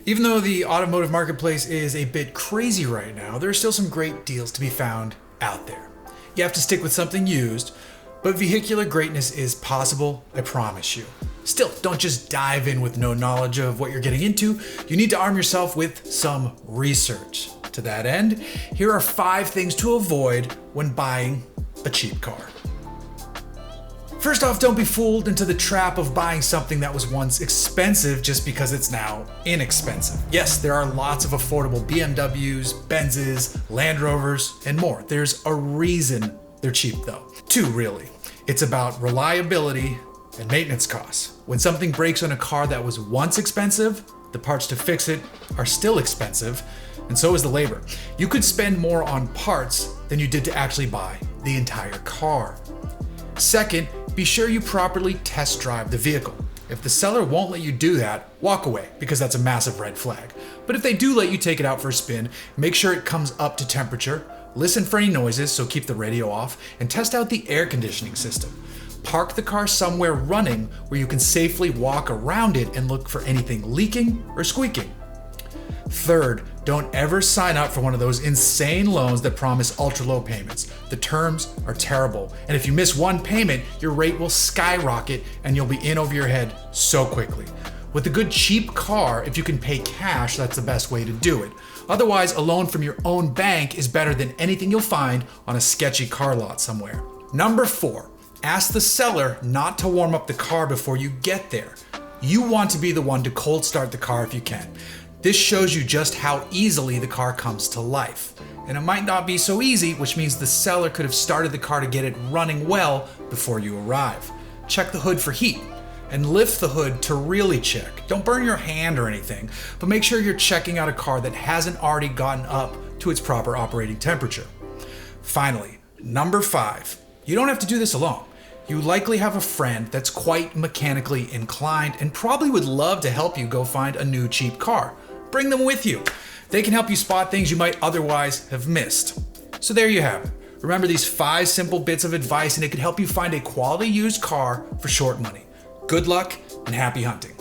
Even though the automotive marketplace is a bit crazy right now, there are still some great deals to be found out there. You have to stick with something used, but vehicular greatness is possible, I promise you. Still, don't just dive in with no knowledge of what you're getting into. You need to arm yourself with some research. To that end, here are 5 things to avoid when buying a cheap car. First off, don't be fooled into the trap of buying something that was once expensive just because it's now inexpensive. Yes, there are lots of affordable BMWs, Benzes, Land Rovers, and more. There's a reason they're cheap though. 2 really. It's about reliability and maintenance costs. When something breaks on a car that was once expensive, the parts to fix it are still expensive, and so is the labor. You could spend more on parts than you did to actually buy the entire car. Second, be sure you properly test drive the vehicle. If the seller won't let you do that, walk away, because that's a massive red flag. But if they do let you take it out for a spin, make sure it comes up to temperature, listen for any noises, so keep the radio off, and test out the air conditioning system. Park the car somewhere running where you can safely walk around it and look for anything leaking or squeaking. Third, don't ever sign up for one of those insane loans that promise ultra low payments. The terms are terrible, and if you miss one payment, your rate will skyrocket and you'll be in over your head so quickly. With a good cheap car, if you can pay cash, that's the best way to do it. Otherwise, a loan from your own bank is better than anything you'll find on a sketchy car lot somewhere. Number 4, ask the seller not to warm up the car before you get there. You want to be the one to cold start the car if you can. This shows you just how easily the car comes to life. And it might not be so easy, which means the seller could have started the car to get it running well before you arrive. Check the hood for heat and lift the hood to really check. Don't burn your hand or anything, but make sure you're checking out a car that hasn't already gotten up to its proper operating temperature. Finally, number 5, you don't have to do this alone. You likely have a friend that's quite mechanically inclined and probably would love to help you go find a new cheap car. Bring them with you. They can help you spot things you might otherwise have missed. So there you have it. Remember these 5 simple bits of advice and it could help you find a quality used car for short money. Good luck and happy hunting.